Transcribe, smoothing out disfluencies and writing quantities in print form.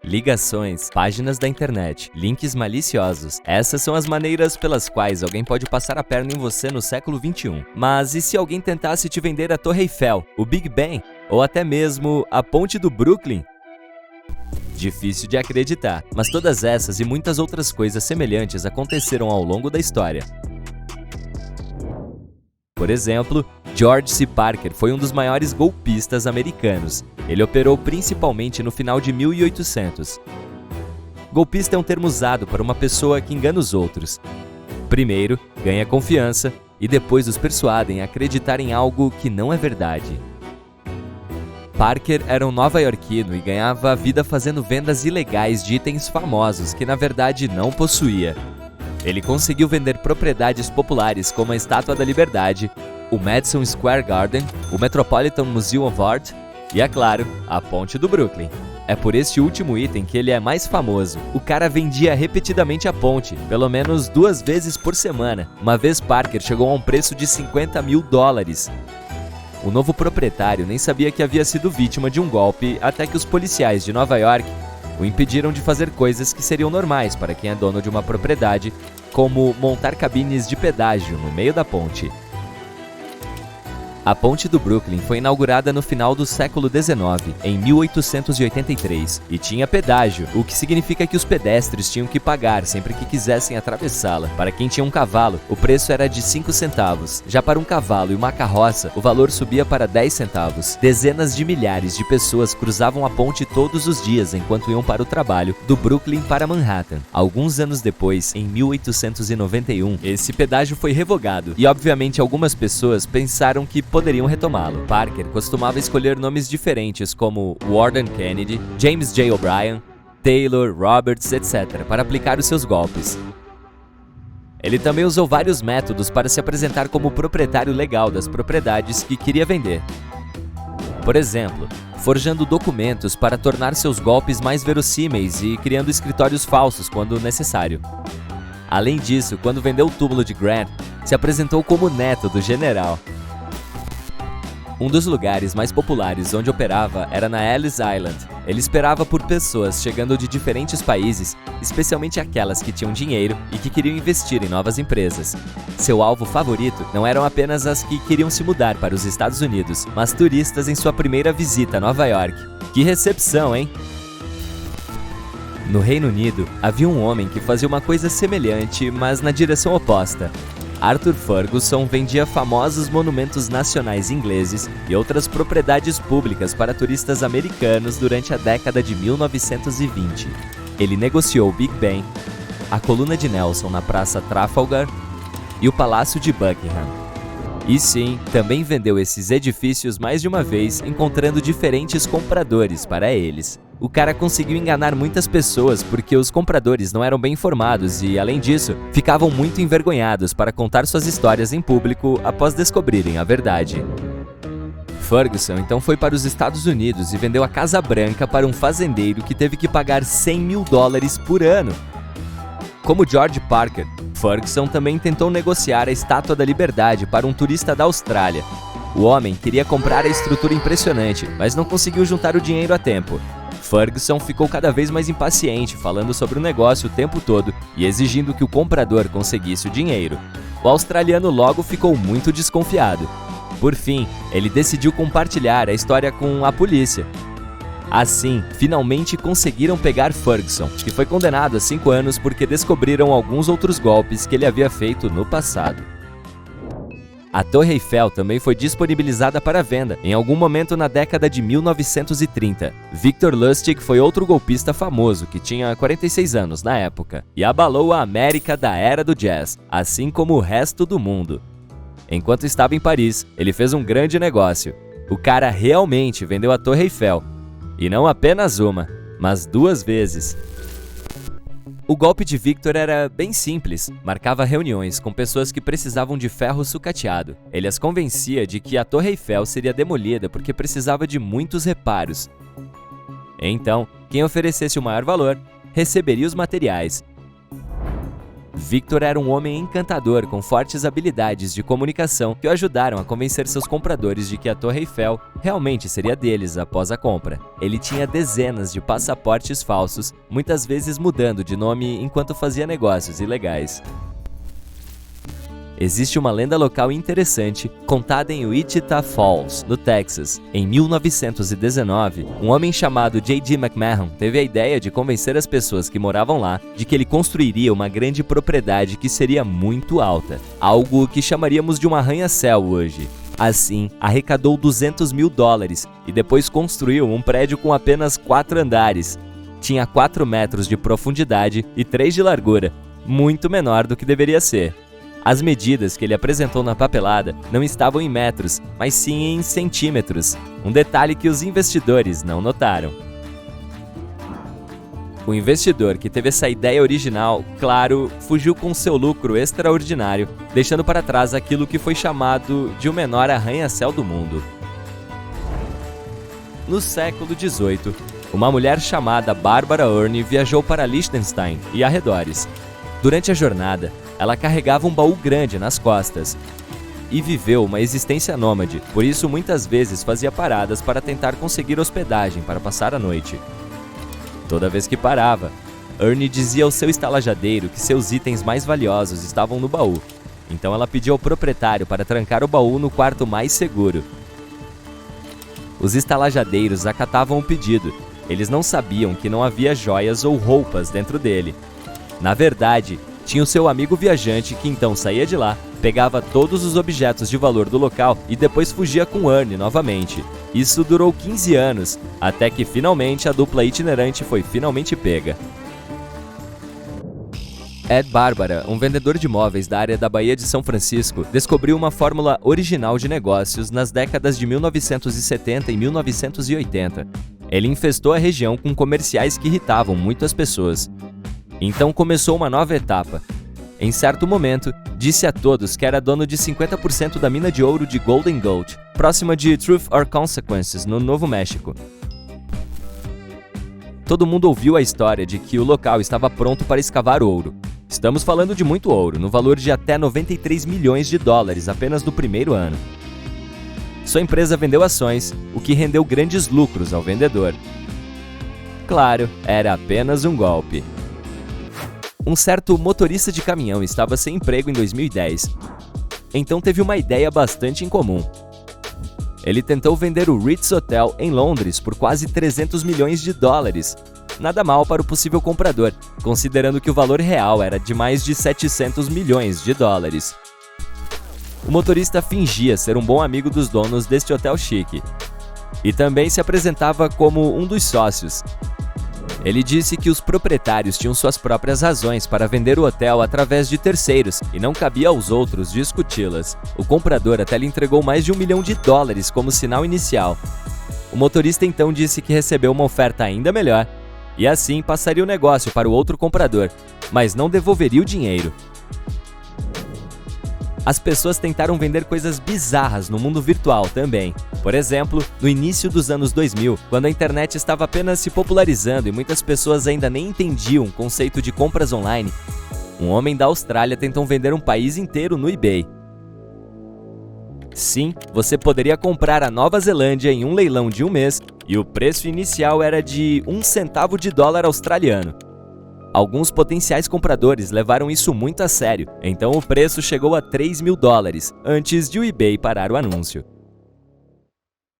ligações, páginas da internet, links maliciosos. Essas são as maneiras pelas quais alguém pode passar a perna em você no século XXI. Mas e se alguém tentasse te vender a Torre Eiffel, o Big Ben, ou até mesmo a Ponte do Brooklyn? Difícil de acreditar, mas todas essas e muitas outras coisas semelhantes aconteceram ao longo da história. Por exemplo, George C. Parker foi um dos maiores golpistas americanos. Ele operou principalmente no final de 1800. Golpista é um termo usado para uma pessoa que engana os outros. Primeiro, ganha confiança e depois os persuadem a acreditar em algo que não é verdade. Parker era um nova-iorquino e ganhava a vida fazendo vendas ilegais de itens famosos que na verdade não possuía. Ele conseguiu vender propriedades populares como a Estátua da Liberdade, o Madison Square Garden, o Metropolitan Museum of Art e, é claro, a Ponte do Brooklyn. É por este último item que ele é mais famoso. O cara vendia repetidamente a ponte, pelo menos 2 vezes por semana. Uma vez Parker chegou a um preço de $50 mil. O novo proprietário nem sabia que havia sido vítima de um golpe até que os policiais de Nova York o impediram de fazer coisas que seriam normais para quem é dono de uma propriedade, como montar cabines de pedágio no meio da ponte. A Ponte do Brooklyn foi inaugurada no final do século XIX, em 1883, e tinha pedágio, o que significa que os pedestres tinham que pagar sempre que quisessem atravessá-la. Para quem tinha um cavalo, o preço era de 5 centavos. Já para um cavalo e uma carroça, o valor subia para 10 centavos. Dezenas de milhares de pessoas cruzavam a ponte todos os dias enquanto iam para o trabalho, do Brooklyn para Manhattan. Alguns anos depois, em 1891, esse pedágio foi revogado, e obviamente algumas pessoas pensaram que poderiam retomá-lo. Parker costumava escolher nomes diferentes como Warden Kennedy, James J. O'Brien, Taylor, Roberts, etc., para aplicar os seus golpes. Ele também usou vários métodos para se apresentar como proprietário legal das propriedades que queria vender. Por exemplo, forjando documentos para tornar seus golpes mais verossímeis e criando escritórios falsos quando necessário. Além disso, quando vendeu o túmulo de Grant, se apresentou como neto do general. Um dos lugares mais populares onde operava era na Ellis Island. Ele esperava por pessoas chegando de diferentes países, especialmente aquelas que tinham dinheiro e que queriam investir em novas empresas. Seu alvo favorito não eram apenas as que queriam se mudar para os Estados Unidos, mas turistas em sua primeira visita a Nova York. Que recepção, hein? No Reino Unido, havia um homem que fazia uma coisa semelhante, mas na direção oposta. Arthur Ferguson vendia famosos monumentos nacionais ingleses e outras propriedades públicas para turistas americanos durante a década de 1920. Ele negociou o Big Ben, a coluna de Nelson na Praça Trafalgar e o Palácio de Buckingham. E sim, também vendeu esses edifícios mais de uma vez, encontrando diferentes compradores para eles. O cara conseguiu enganar muitas pessoas porque os compradores não eram bem informados e, além disso, ficavam muito envergonhados para contar suas histórias em público após descobrirem a verdade. Ferguson então foi para os Estados Unidos e vendeu a Casa Branca para um fazendeiro que teve que pagar $100 mil por ano. Como George Parker, Ferguson também tentou negociar a Estátua da Liberdade para um turista da Austrália. O homem queria comprar a estrutura impressionante, mas não conseguiu juntar o dinheiro a tempo. Ferguson ficou cada vez mais impaciente, falando sobre o negócio o tempo todo e exigindo que o comprador conseguisse o dinheiro. O australiano logo ficou muito desconfiado. Por fim, ele decidiu compartilhar a história com a polícia. Assim, finalmente conseguiram pegar Ferguson, que foi condenado a 5 anos porque descobriram alguns outros golpes que ele havia feito no passado. A Torre Eiffel também foi disponibilizada para venda em algum momento na década de 1930. Victor Lustig foi outro golpista famoso que tinha 46 anos na época e abalou a América da era do jazz, assim como o resto do mundo. Enquanto estava em Paris, ele fez um grande negócio. O cara realmente vendeu a Torre Eiffel. E não apenas uma, mas 2 vezes. O golpe de Victor era bem simples, marcava reuniões com pessoas que precisavam de ferro sucateado. Ele as convencia de que a Torre Eiffel seria demolida porque precisava de muitos reparos. Então, quem oferecesse o maior valor, receberia os materiais. Victor era um homem encantador com fortes habilidades de comunicação que o ajudaram a convencer seus compradores de que a Torre Eiffel realmente seria deles após a compra. Ele tinha dezenas de passaportes falsos, muitas vezes mudando de nome enquanto fazia negócios ilegais. Existe uma lenda local interessante contada em Wichita Falls, no Texas. Em 1919, um homem chamado J.D. McMahon teve a ideia de convencer as pessoas que moravam lá de que ele construiria uma grande propriedade que seria muito alta, algo que chamaríamos de um arranha-céu hoje. Assim, arrecadou $200 mil e depois construiu um prédio com apenas 4 andares. Tinha 4 metros de profundidade e 3 de largura, muito menor do que deveria ser. As medidas que ele apresentou na papelada não estavam em metros, mas sim em centímetros, um detalhe que os investidores não notaram. O investidor que teve essa ideia original, claro, fugiu com seu lucro extraordinário, deixando para trás aquilo que foi chamado de o menor arranha-céu do mundo. No século XVIII, uma mulher chamada Barbara Ernie viajou para Liechtenstein e arredores. Durante a jornada, ela carregava um baú grande nas costas e viveu uma existência nômade, por isso muitas vezes fazia paradas para tentar conseguir hospedagem para passar a noite. Toda vez que parava, Ernie dizia ao seu estalajadeiro que seus itens mais valiosos estavam no baú, então ela pediu ao proprietário para trancar o baú no quarto mais seguro. Os estalajadeiros acatavam o pedido, eles não sabiam que não havia joias ou roupas dentro dele. Na verdade, tinha o seu amigo viajante que então saía de lá, pegava todos os objetos de valor do local e depois fugia com Ernie novamente. Isso durou 15 anos, até que finalmente a dupla itinerante foi finalmente pega. Ed Barbara, um vendedor de móveis da área da Baía de São Francisco, descobriu uma fórmula original de negócios nas décadas de 1970 e 1980. Ele infestou a região com comerciais que irritavam muito as pessoas. Então começou uma nova etapa. Em certo momento, disse a todos que era dono de 50% da mina de ouro de Golden Gulch, próxima de Truth or Consequences, no Novo México. Todo mundo ouviu a história de que o local estava pronto para escavar ouro. Estamos falando de muito ouro, no valor de até $93 milhões apenas no primeiro ano. Sua empresa vendeu ações, o que rendeu grandes lucros ao vendedor. Claro, era apenas um golpe. Um certo motorista de caminhão estava sem emprego em 2010. Então teve uma ideia bastante incomum. Ele tentou vender o Ritz Hotel em Londres por quase $300 milhões. Nada mal para o possível comprador, considerando que o valor real era de mais de $700 milhões. O motorista fingia ser um bom amigo dos donos deste hotel chique. E também se apresentava como um dos sócios. Ele disse que os proprietários tinham suas próprias razões para vender o hotel através de terceiros e não cabia aos outros discuti-las. O comprador até lhe entregou mais de $1 milhão como sinal inicial. O motorista então disse que recebeu uma oferta ainda melhor e assim passaria o negócio para o outro comprador, mas não devolveria o dinheiro. As pessoas tentaram vender coisas bizarras no mundo virtual também. Por exemplo, no início dos anos 2000, quando a internet estava apenas se popularizando e muitas pessoas ainda nem entendiam o conceito de compras online, um homem da Austrália tentou vender um país inteiro no eBay. Sim, você poderia comprar a Nova Zelândia em um leilão de um mês e o preço inicial era de $0,01 australiano. Alguns potenciais compradores levaram isso muito a sério, então o preço chegou a $3 mil, antes de o eBay parar o anúncio.